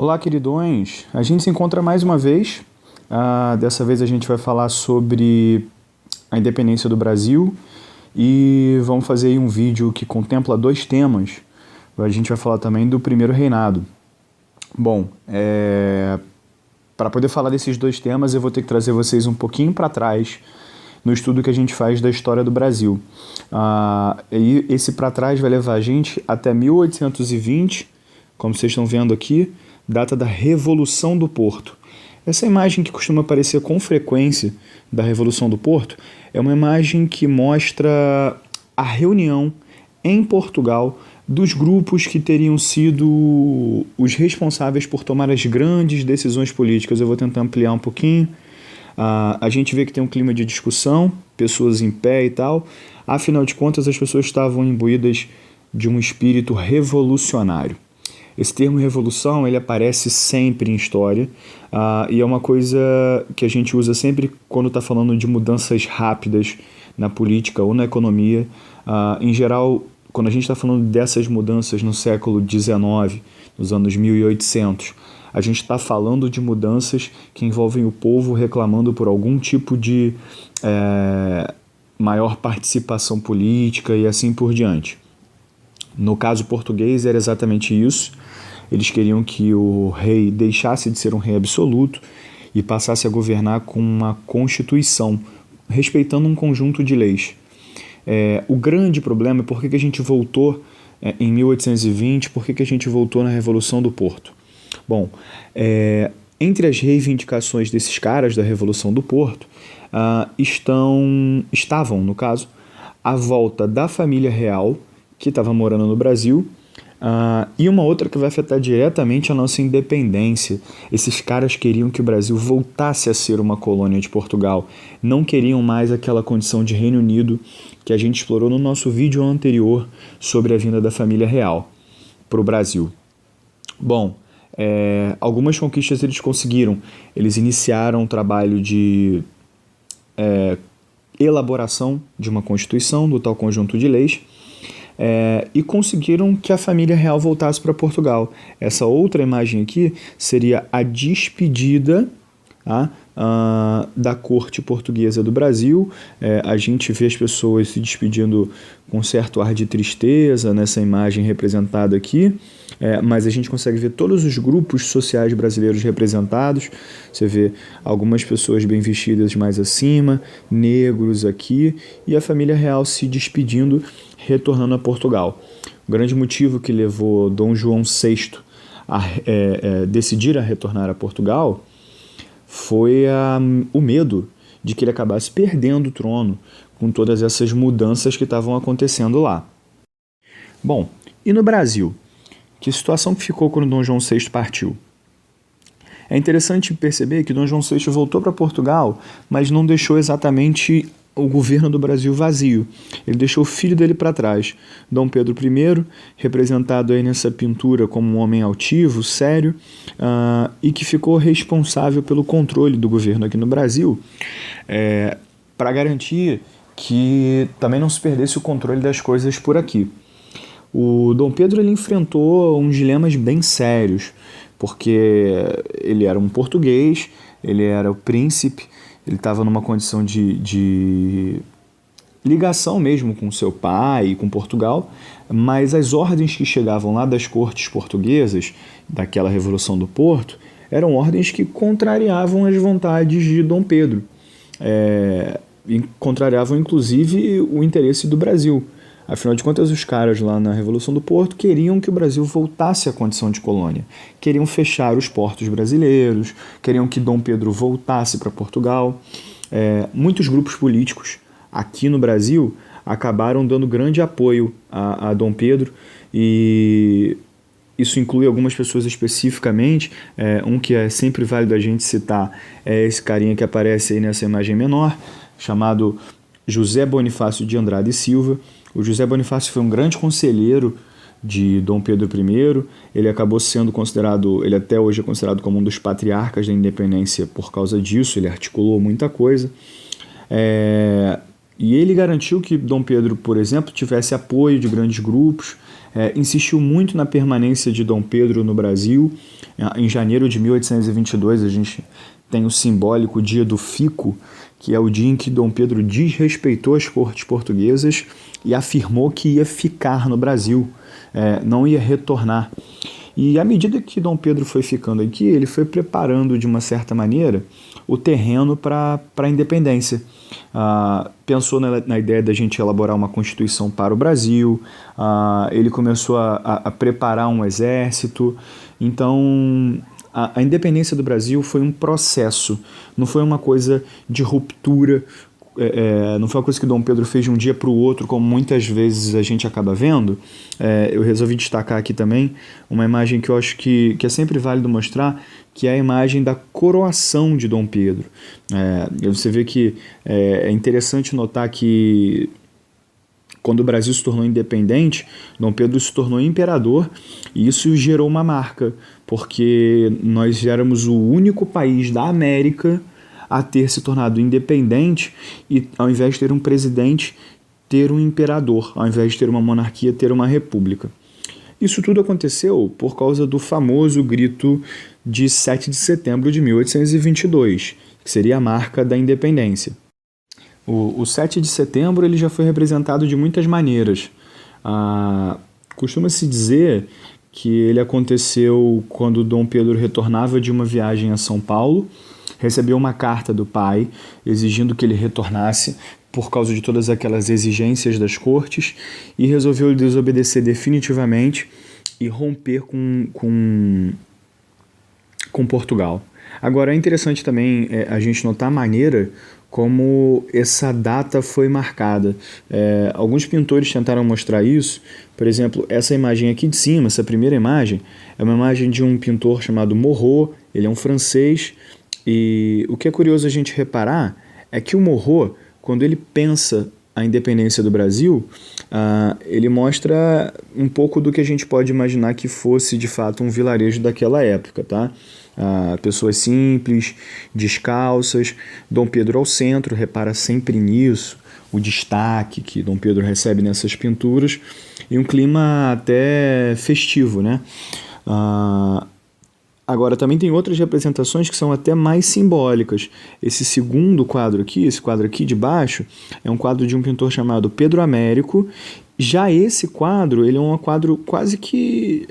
Olá, queridões! A gente se encontra mais uma vez. Dessa vez a gente vai falar sobre a independência do Brasil e vamos fazer aí um vídeo que contempla dois temas. A gente vai falar também do primeiro reinado. Bom, para poder falar desses dois temas eu vou ter que trazer vocês um pouquinho para trás no estudo que a gente faz da história do Brasil. E esse para trás vai levar a gente até 1820, como vocês estão vendo aqui, data da Revolução do Porto. Essa imagem que costuma aparecer com frequência da Revolução do Porto é uma imagem que mostra a reunião em Portugal dos grupos que teriam sido os responsáveis por tomar as grandes decisões políticas. Eu vou tentar ampliar um pouquinho. A gente vê que tem um clima de discussão, pessoas em pé e tal. Afinal de contas, as pessoas estavam imbuídas de um espírito revolucionário. Esse termo revolução, ele aparece sempre em história e é uma coisa que a gente usa sempre quando está falando de mudanças rápidas na política ou na economia. Em geral, quando a gente está falando dessas mudanças no século XIX, nos anos 1800, a gente está falando de mudanças que envolvem o povo reclamando por algum tipo de maior participação política e assim por diante. No caso português era exatamente isso. Eles queriam que o rei deixasse de ser um rei absoluto e passasse a governar com uma constituição, respeitando um conjunto de leis. O grande problema é por que a gente voltou em 1820, por que a gente voltou na Revolução do Porto. Bom, entre as reivindicações desses caras da Revolução do Porto, estavam, no caso, a volta da família real, que estava morando no Brasil, e uma outra que vai afetar diretamente a nossa independência. Esses caras queriam que o Brasil voltasse a ser uma colônia de Portugal. Não queriam mais aquela condição de Reino Unido que a gente explorou no nosso vídeo anterior sobre a vinda da família real para o Brasil. Bom, algumas conquistas eles conseguiram. Eles iniciaram um trabalho de elaboração de uma constituição, do tal conjunto de leis, e conseguiram que a família real voltasse para Portugal. Essa outra imagem aqui seria a despedida da corte portuguesa do Brasil. A gente vê as pessoas se despedindo com certo ar de tristeza nessa imagem representada aqui, mas a gente consegue ver todos os grupos sociais brasileiros representados. Você vê algumas pessoas bem vestidas mais acima, negros aqui, e a família real se despedindo, retornando a Portugal. O grande motivo que levou Dom João VI a decidir a retornar a Portugal foi o medo de que ele acabasse perdendo o trono com todas essas mudanças que estavam acontecendo lá. Bom, e no Brasil? Que situação que ficou quando Dom João VI partiu? É interessante perceber que Dom João VI voltou para Portugal, mas não deixou exatamente o governo do Brasil vazio. Ele deixou o filho dele para trás, Dom Pedro I, representado aí nessa pintura como um homem altivo, sério, e que ficou responsável pelo controle do governo aqui no Brasil, para garantir que também não se perdesse o controle das coisas por aqui. O Dom Pedro ele enfrentou uns dilemas bem sérios, porque ele era um português, ele era o príncipe, ele estava numa condição de ligação mesmo com seu pai e com Portugal, mas as ordens que chegavam lá das cortes portuguesas, daquela Revolução do Porto, eram ordens que contrariavam as vontades de Dom Pedro, e contrariavam inclusive o interesse do Brasil. Afinal de contas, os caras lá na Revolução do Porto queriam que o Brasil voltasse à condição de colônia. Queriam fechar os portos brasileiros, queriam que Dom Pedro voltasse para Portugal. Muitos grupos políticos aqui no Brasil acabaram dando grande apoio a Dom Pedro, e isso inclui algumas pessoas especificamente. Um que é sempre válido a gente citar é esse carinha que aparece aí nessa imagem menor, chamado José Bonifácio de Andrade e Silva. O José Bonifácio foi um grande conselheiro de Dom Pedro I. Ele acabou sendo considerado, ele até hoje é considerado como um dos patriarcas da independência por causa disso. Ele articulou muita coisa. E ele garantiu que Dom Pedro, por exemplo, tivesse apoio de grandes grupos, insistiu muito na permanência de Dom Pedro no Brasil. Em janeiro de 1822, a gente tem o simbólico dia do Fico, que é o dia em que Dom Pedro desrespeitou as cortes portuguesas e afirmou que ia ficar no Brasil, não ia retornar. E à medida que Dom Pedro foi ficando aqui, ele foi preparando de uma certa maneira o terreno para a independência. Pensou na ideia da gente elaborar uma constituição para o Brasil, ele começou a preparar um exército. Então, a independência do Brasil foi um processo, não foi uma coisa de ruptura, não foi uma coisa que Dom Pedro fez de um dia para o outro, como muitas vezes a gente acaba vendo. Eu resolvi destacar aqui também uma imagem que eu acho que é sempre válido mostrar, que é a imagem da coroação de Dom Pedro. Você vê que é interessante notar que quando o Brasil se tornou independente, Dom Pedro se tornou imperador, e isso gerou uma marca, porque nós éramos o único país da América a ter se tornado independente e, ao invés de ter um presidente, ter um imperador, ao invés de ter uma monarquia, ter uma república. Isso tudo aconteceu por causa do famoso grito de 7 de setembro de 1822, que seria a marca da independência. O 7 de setembro ele já foi representado de muitas maneiras. Costuma-se dizer que ele aconteceu quando Dom Pedro retornava de uma viagem a São Paulo, recebeu uma carta do pai exigindo que ele retornasse por causa de todas aquelas exigências das cortes, e resolveu desobedecer definitivamente e romper com Portugal. Agora é interessante também a gente notar a maneira como essa data foi marcada. Alguns pintores tentaram mostrar isso. Por exemplo, essa imagem aqui de cima, essa primeira imagem, é uma imagem de um pintor chamado Moreau. Ele é um francês, e o que é curioso a gente reparar é que o Moreau, quando ele pensa a independência do Brasil, ele mostra um pouco do que a gente pode imaginar que fosse de fato um vilarejo daquela época, tá? Pessoas simples, descalças, Dom Pedro ao centro, repara sempre nisso, o destaque que Dom Pedro recebe nessas pinturas, e um clima até festivo, né? Agora, também tem outras representações que são até mais simbólicas. Esse segundo quadro aqui, esse quadro aqui de baixo, é um quadro de um pintor chamado Pedro Américo. Já esse quadro, ele é um quadro quase que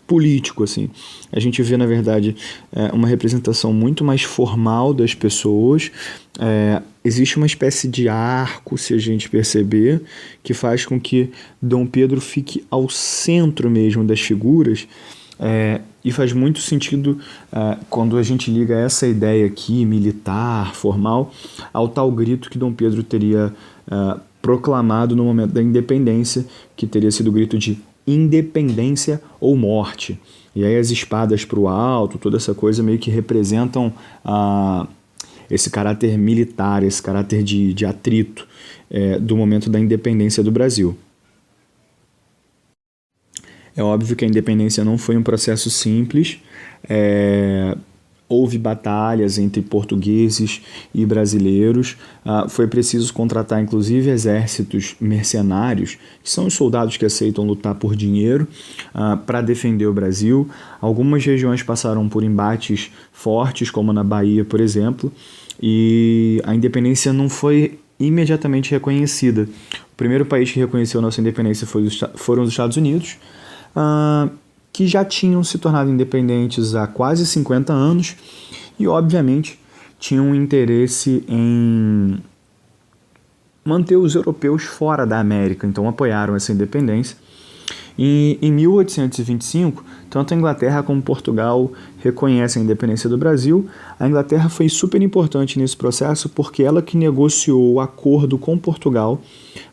político, assim. A gente vê, na verdade, uma representação muito mais formal das pessoas. Existe uma espécie de arco, se a gente perceber, que faz com que Dom Pedro fique ao centro mesmo das figuras. E faz muito sentido quando a gente liga essa ideia aqui, militar, formal, ao tal grito que Dom Pedro teria proclamado no momento da independência, que teria sido o grito de independência ou morte. E aí as espadas para o alto, toda essa coisa meio que representam esse caráter militar, esse caráter de atrito do momento da independência do Brasil. É óbvio que a independência não foi um processo simples, houve batalhas entre portugueses e brasileiros, foi preciso contratar inclusive exércitos mercenários, que são os soldados que aceitam lutar por dinheiro, para defender o Brasil. Algumas regiões passaram por embates fortes, como na Bahia, por exemplo, e a independência não foi imediatamente reconhecida. O primeiro país que reconheceu a nossa independência foram os Estados Unidos, que já tinham se tornado independentes há quase 50 anos e, obviamente, tinham um interesse em manter os europeus fora da América, então apoiaram essa independência. E em 1825, tanto a Inglaterra como Portugal reconhecem a independência do Brasil. A Inglaterra foi super importante nesse processo porque ela que negociou o acordo com Portugal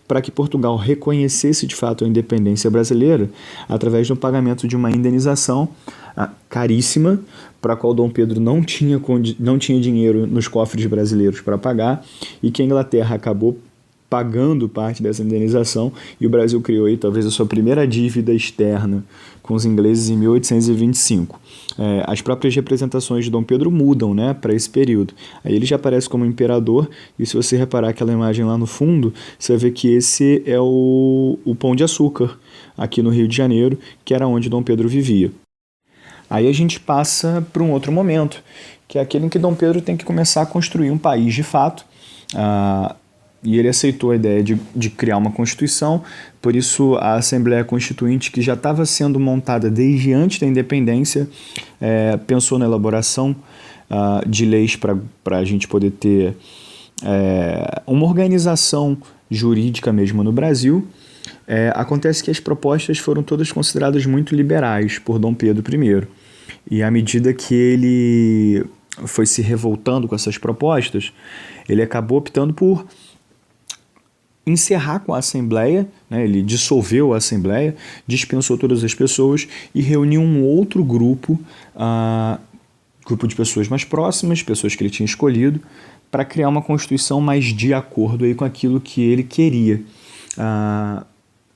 para que Portugal reconhecesse de fato a independência brasileira através do pagamento de uma indenização caríssima, para a qual Dom Pedro não tinha dinheiro nos cofres brasileiros para pagar, e que a Inglaterra acabou pagando parte dessa indenização, e o Brasil criou aí talvez a sua primeira dívida externa com os ingleses em 1825. As próprias representações de Dom Pedro mudam, né, para esse período. Aí ele já aparece como imperador, e se você reparar aquela imagem lá no fundo, você vai ver que esse é o Pão de Açúcar, aqui no Rio de Janeiro, que era onde Dom Pedro vivia. Aí a gente passa para um outro momento, que é aquele em que Dom Pedro tem que começar a construir um país de fato, e ele aceitou a ideia de criar uma Constituição. Por isso a Assembleia Constituinte, que já estava sendo montada desde antes da independência, pensou na elaboração de leis para a gente poder ter uma organização jurídica mesmo no Brasil. Acontece que as propostas foram todas consideradas muito liberais por Dom Pedro I, e à medida que ele foi se revoltando com essas propostas, ele acabou optando por encerrar com a Assembleia, né? Ele dissolveu a Assembleia, dispensou todas as pessoas e reuniu um outro grupo de pessoas mais próximas, pessoas que ele tinha escolhido, para criar uma Constituição mais de acordo aí com aquilo que ele queria.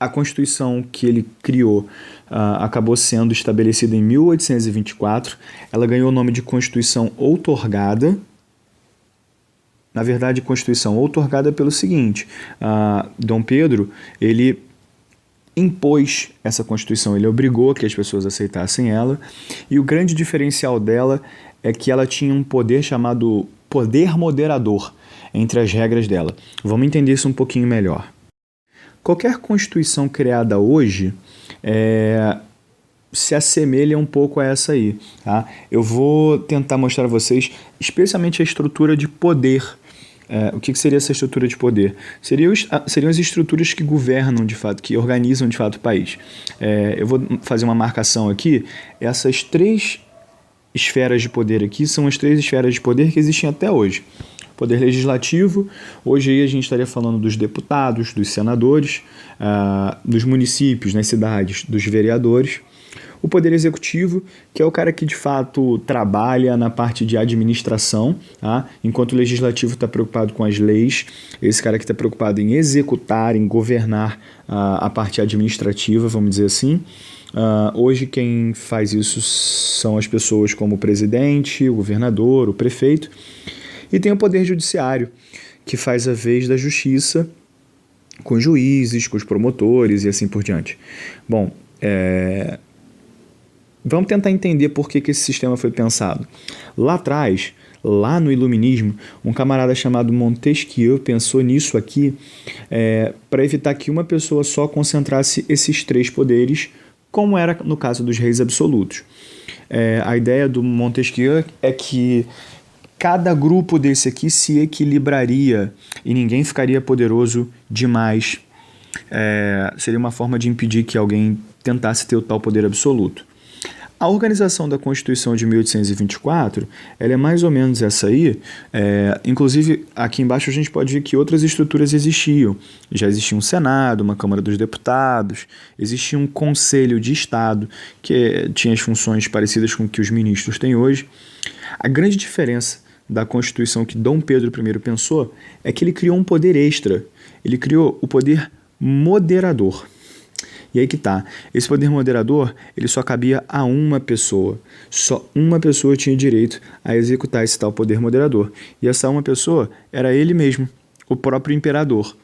A Constituição que ele criou acabou sendo estabelecida em 1824. Ela ganhou o nome de Constituição Outorgada. Na verdade, Constituição outorgada pelo seguinte: Dom Pedro, ele impôs essa Constituição, ele obrigou que as pessoas aceitassem ela, e o grande diferencial dela é que ela tinha um poder chamado poder moderador entre as regras dela. Vamos entender isso um pouquinho melhor. Qualquer Constituição criada hoje se assemelha um pouco a essa aí. Tá? Eu vou tentar mostrar a vocês, especialmente a estrutura de poder. O que seria essa estrutura de poder? Seriam as estruturas que governam de fato, que organizam de fato o país. Eu vou fazer uma marcação aqui. Essas 3 esferas de poder aqui são as 3 esferas de poder que existem até hoje. Poder legislativo, hoje aí a gente estaria falando dos deputados, dos senadores, dos municípios, nas cidades, dos vereadores. O poder executivo, que é o cara que de fato trabalha na parte de administração, tá? Enquanto o legislativo está preocupado com as leis, esse cara que está preocupado em executar, em governar a parte administrativa, vamos dizer assim. Hoje quem faz isso são as pessoas como o presidente, o governador, o prefeito. E tem o poder judiciário, que faz a vez da justiça com os juízes, com os promotores e assim por diante. Bom, vamos tentar entender por que esse sistema foi pensado. Lá atrás, lá no Iluminismo, um camarada chamado Montesquieu pensou nisso aqui para evitar que uma pessoa só concentrasse esses 3 poderes, como era no caso dos reis absolutos. A ideia do Montesquieu é que cada grupo desse aqui se equilibraria e ninguém ficaria poderoso demais. Seria uma forma de impedir que alguém tentasse ter o tal poder absoluto. A organização da Constituição de 1824, ela é mais ou menos essa aí. Inclusive, aqui embaixo a gente pode ver que outras estruturas existiam. Já existia um Senado, uma Câmara dos Deputados, existia um Conselho de Estado, que tinha as funções parecidas com o que os ministros têm hoje. A grande diferença da Constituição que Dom Pedro I pensou é que ele criou um poder extra. Ele criou o poder moderador. E aí que tá, esse poder moderador, ele só cabia a uma pessoa. Só uma pessoa tinha direito a executar esse tal poder moderador. E essa uma pessoa era ele mesmo, o próprio imperador.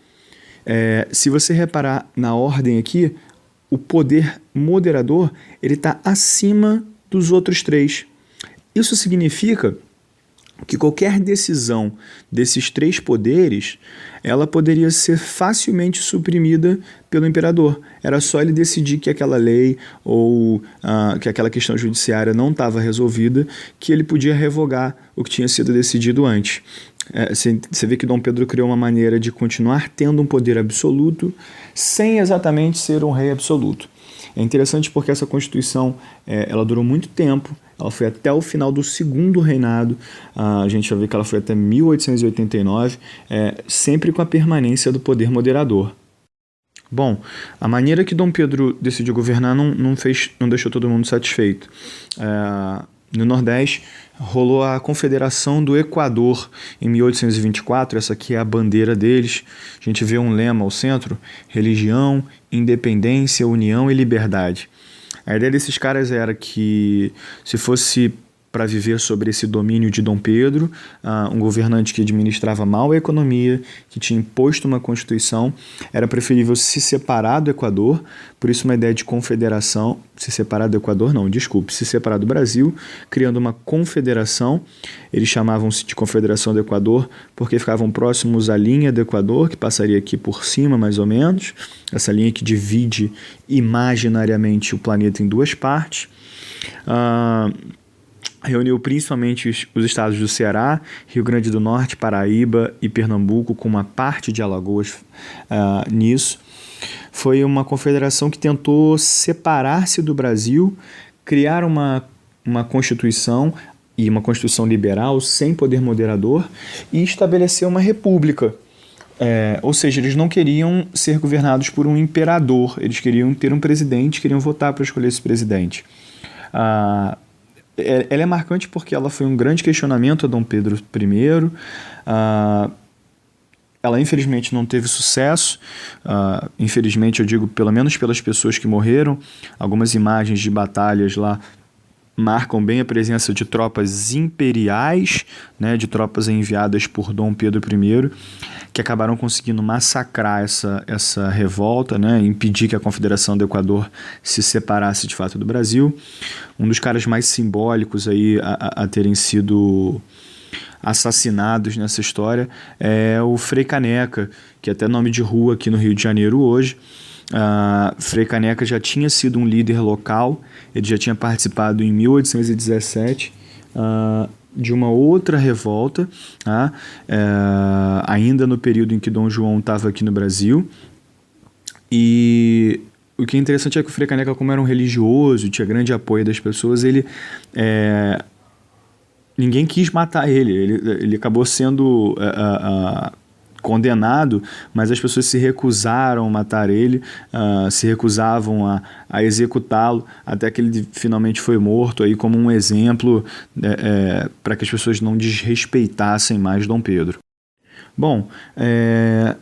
Se você reparar na ordem aqui, o poder moderador, ele está acima dos outros 3. Isso significa que qualquer decisão desses 3 poderes, ela poderia ser facilmente suprimida pelo imperador. Era só ele decidir que aquela lei ou que aquela questão judiciária não estava resolvida, que ele podia revogar o que tinha sido decidido antes. Você vê que Dom Pedro criou uma maneira de continuar tendo um poder absoluto sem exatamente ser um rei absoluto. É interessante porque essa Constituição ela durou muito tempo, ela foi até o final do 2º reinado, a gente vai ver que ela foi até 1889, sempre com a permanência do poder moderador. Bom, a maneira que Dom Pedro decidiu governar não deixou todo mundo satisfeito. no Nordeste, rolou a Confederação do Equador em 1824, essa aqui é a bandeira deles. A gente vê um lema ao centro: religião, independência, união e liberdade. A ideia desses caras era que, se fosse para viver sobre esse domínio de Dom Pedro, um governante que administrava mal a economia, que tinha imposto uma constituição, era preferível se separar do Equador. Por isso uma ideia de confederação, se separar do Equador não, desculpe, se separar do Brasil, criando uma confederação. Eles chamavam-se de Confederação do Equador porque ficavam próximos à linha do Equador, que passaria aqui por cima mais ou menos, essa linha que divide imaginariamente o planeta em duas partes. Reuniu principalmente os estados do Ceará, Rio Grande do Norte, Paraíba e Pernambuco, com uma parte de Alagoas nisso. Foi uma confederação que tentou separar-se do Brasil, criar uma constituição, e uma constituição liberal, sem poder moderador, e estabelecer uma república. Ou seja, eles não queriam ser governados por um imperador, eles queriam ter um presidente, queriam votar para escolher esse presidente. Ela é marcante porque ela foi um grande questionamento a Dom Pedro I. Ela infelizmente não teve sucesso. Infelizmente, eu digo, pelo menos pelas pessoas que morreram. Algumas imagens de batalhas lá marcam bem a presença de tropas imperiais, né, de tropas enviadas por Dom Pedro I, que acabaram conseguindo massacrar essa revolta, né, impedir que a Confederação do Equador se separasse de fato do Brasil. Um dos caras mais simbólicos aí a terem sido assassinados nessa história é o Frei Caneca, que é até nome de rua aqui no Rio de Janeiro hoje. Frei Caneca já tinha sido um líder local, ele já tinha participado em 1817 de uma outra revolta, ainda no período em que Dom João estava aqui no Brasil. E o que é interessante é que o Frei Caneca, como era um religioso, tinha grande apoio das pessoas, ninguém quis matar ele acabou sendo condenado, mas as pessoas se recusaram a matar ele, se recusavam a executá-lo, até que ele finalmente foi morto, aí como um exemplo para que as pessoas não desrespeitassem mais Dom Pedro. Bom,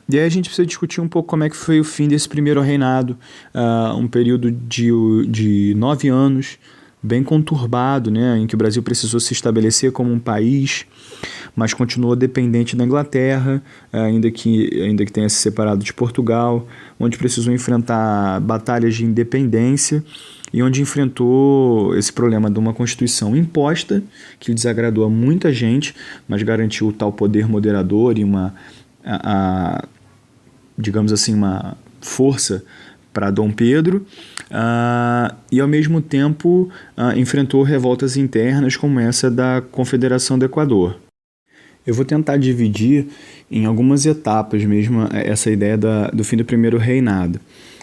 e aí a gente precisa discutir um pouco como é que foi o fim desse primeiro reinado, um período de 9 anos, bem conturbado, né, em que o Brasil precisou se estabelecer como um país, mas continuou dependente da Inglaterra, ainda que tenha se separado de Portugal, onde precisou enfrentar batalhas de independência e onde enfrentou esse problema de uma Constituição imposta, que desagradou a muita gente, mas garantiu o tal poder moderador e digamos assim, uma força para Dom Pedro, e ao mesmo tempo enfrentou revoltas internas como essa da Confederação do Equador. Eu vou tentar dividir em algumas etapas mesmo essa ideia do fim do primeiro reinado.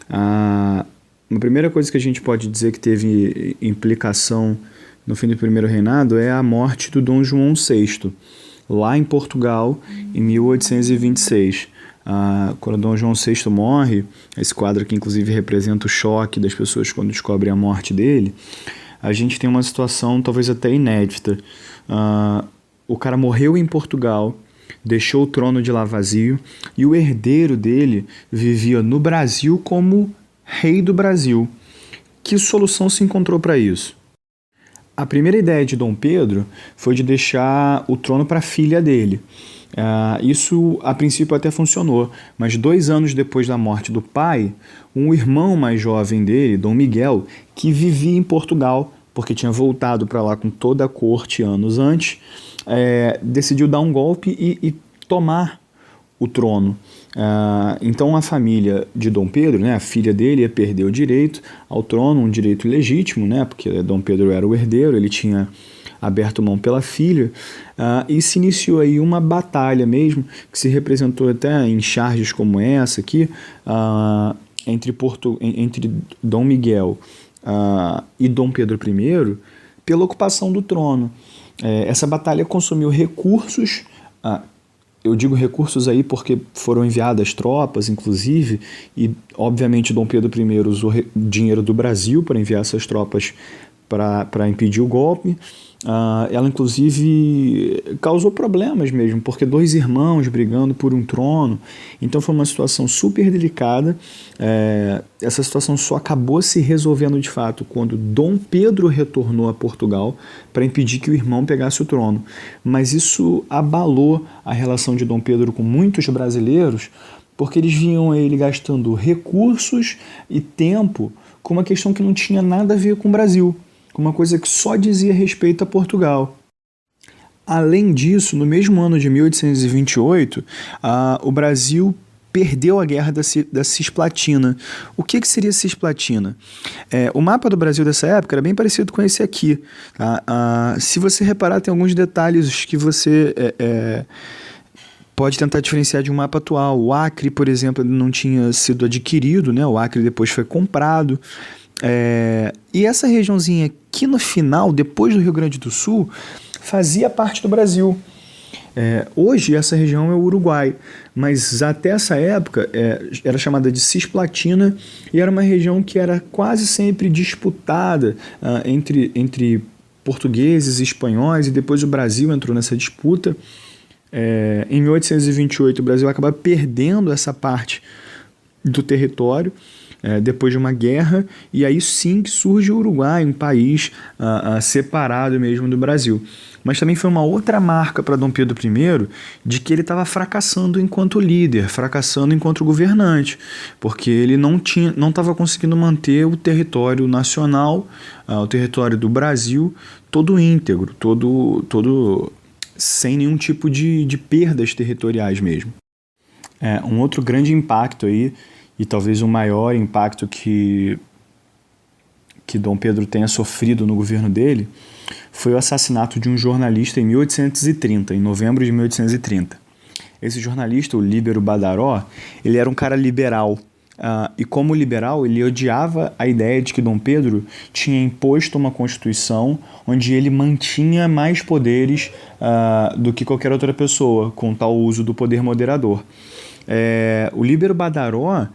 Uma primeira coisa que a gente pode dizer que teve implicação no fim do primeiro reinado é a morte do Dom João VI, lá em Portugal, em 1826. Quando Dom João VI morre, esse quadro aqui inclusive representa o choque das pessoas quando descobrem a morte dele, a gente tem uma situação talvez até inédita. O cara morreu em Portugal, deixou o trono de lá vazio, e o herdeiro dele vivia no Brasil como rei do Brasil. Que solução se encontrou para isso? A primeira ideia de Dom Pedro foi de deixar o trono para a filha dele. Isso a princípio até funcionou, mas 2 anos depois da morte do pai, um irmão mais jovem dele, Dom Miguel, que vivia em Portugal, porque tinha voltado para lá com toda a corte anos antes, decidiu dar um golpe e tomar o trono. Então a família de Dom Pedro, né, a filha dele, ia perder o direito ao trono, um direito legítimo, né, porque Dom Pedro era o herdeiro, ele tinha aberto mão pela filha, e se iniciou aí uma batalha mesmo, que se representou até em charges como essa aqui, entre Dom Miguel e Dom Pedro I, pela ocupação do trono. Essa batalha consumiu recursos, eu digo recursos aí porque foram enviadas tropas, inclusive, e obviamente Dom Pedro I usou dinheiro do Brasil para enviar essas tropas para impedir o golpe. Ela, inclusive, causou problemas mesmo, porque 2 irmãos brigando por um trono. Então foi uma situação super delicada. Essa situação só acabou se resolvendo de fato quando Dom Pedro retornou a Portugal para impedir que o irmão pegasse o trono. Mas isso abalou a relação de Dom Pedro com muitos brasileiros, porque eles viam ele gastando recursos e tempo com uma questão que não tinha nada a ver com o Brasil, com uma coisa que só dizia respeito a Portugal. Além disso, no mesmo ano de 1828, o Brasil perdeu a guerra da Cisplatina. O que seria Cisplatina? O mapa do Brasil dessa época era bem parecido com esse aqui. Tá? Se você reparar, tem alguns detalhes que você pode tentar diferenciar de um mapa atual. O Acre, por exemplo, não tinha sido adquirido, né? O Acre depois foi comprado. E essa regiãozinha aqui no final, depois do Rio Grande do Sul, fazia parte do Brasil. Hoje essa região é o Uruguai, mas até essa época era chamada de Cisplatina e era uma região que era quase sempre disputada entre portugueses e espanhóis, e depois o Brasil entrou nessa disputa. Em 1828 o Brasil acaba perdendo essa parte do território depois de uma guerra, e aí sim que surge o Uruguai, um país separado mesmo do Brasil. Mas também foi uma outra marca para Dom Pedro I de que ele estava fracassando enquanto líder, fracassando enquanto governante, porque ele não estava conseguindo manter o território nacional, o território do Brasil, todo íntegro, todo sem nenhum tipo de perdas territoriais mesmo. Um outro grande impacto aí, e talvez o maior impacto que Dom Pedro tenha sofrido no governo dele, foi o assassinato de um jornalista em 1830, em novembro de 1830. Esse jornalista, o Líbero Badaró, ele era um cara liberal. E como liberal, ele odiava a ideia de que Dom Pedro tinha imposto uma constituição onde ele mantinha mais poderes do que qualquer outra pessoa, com tal uso do poder moderador. O Líbero Badaró,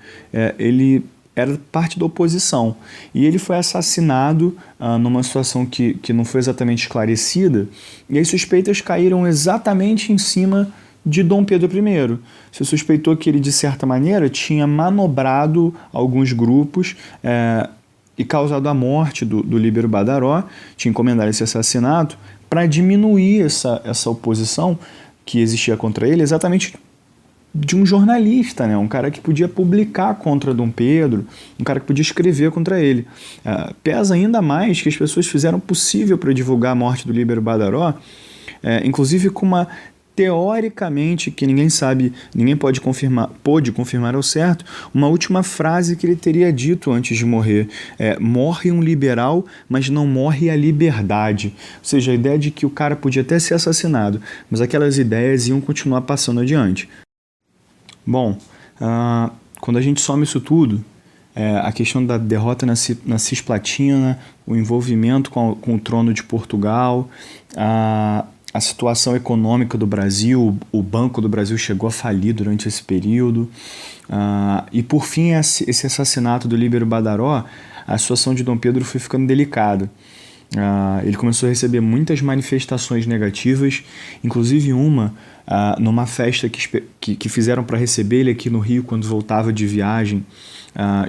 ele era parte da oposição, e ele foi assassinado numa situação que não foi exatamente esclarecida, e as suspeitas caíram exatamente em cima de Dom Pedro I. Se suspeitou que ele, de certa maneira, tinha manobrado alguns grupos e causado a morte do Líbero Badaró, tinha encomendado esse assassinato para diminuir essa oposição que existia contra ele, exatamente de um jornalista, né? Um cara que podia publicar contra Dom Pedro, um cara que podia escrever contra ele. Pesa ainda mais que as pessoas fizeram o possível para divulgar a morte do Líbero Badaró, inclusive com uma, teoricamente, que ninguém sabe, ninguém pôde confirmar ao certo, uma última frase que ele teria dito antes de morrer: morre um liberal, mas não morre a liberdade. Ou seja, a ideia de que o cara podia até ser assassinado, mas aquelas ideias iam continuar passando adiante. Bom, quando a gente soma isso tudo, a questão da derrota na Cisplatina, o envolvimento com o trono de Portugal, a situação econômica do Brasil, o Banco do Brasil chegou a falir durante esse período, e por fim esse assassinato do Líbero Badaró, a situação de Dom Pedro foi ficando delicada. Ele começou a receber muitas manifestações negativas, inclusive numa festa que fizeram para receber ele aqui no Rio quando voltava de viagem,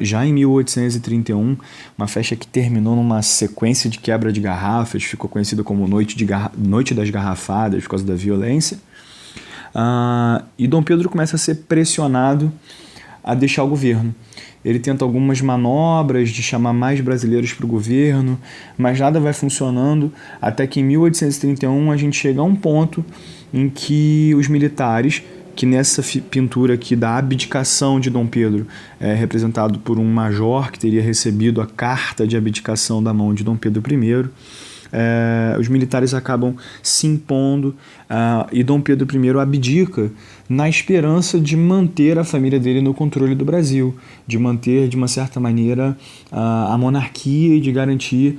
já em 1831, uma festa que terminou numa sequência de quebra de garrafas, ficou conhecida como Noite das Garrafadas por causa da violência, e Dom Pedro começa a ser pressionado a deixar o governo. Ele tenta algumas manobras de chamar mais brasileiros para o governo, mas nada vai funcionando, até que em 1831 a gente chega a um ponto em que os militares, que nessa pintura aqui da abdicação de Dom Pedro é representado por um major que teria recebido a carta de abdicação da mão de Dom Pedro I, os militares acabam se impondo, e Dom Pedro I abdica na esperança de manter a família dele no controle do Brasil, de manter, de uma certa maneira, a monarquia e de garantir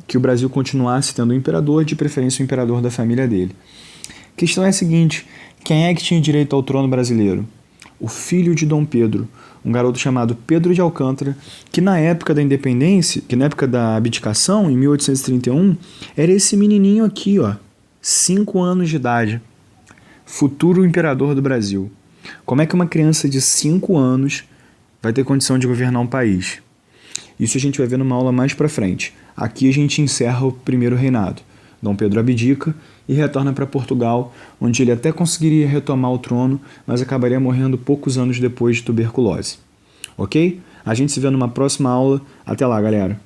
que o Brasil continuasse tendo um imperador, de preferência o imperador da família dele. A questão é a seguinte: quem é que tinha direito ao trono brasileiro? o filho de Dom Pedro, um garoto chamado Pedro de Alcântara, que na época da independência, que na época da abdicação, em 1831, era esse menininho aqui, ó, 5 anos de idade, futuro imperador do Brasil. Como é que uma criança de 5 anos vai ter condição de governar um país? Isso a gente vai ver numa aula mais pra frente. Aqui a gente encerra o primeiro reinado. Dom Pedro abdica e retorna para Portugal, onde ele até conseguiria retomar o trono, mas acabaria morrendo poucos anos depois de tuberculose. Ok? A gente se vê numa próxima aula. Até lá, galera!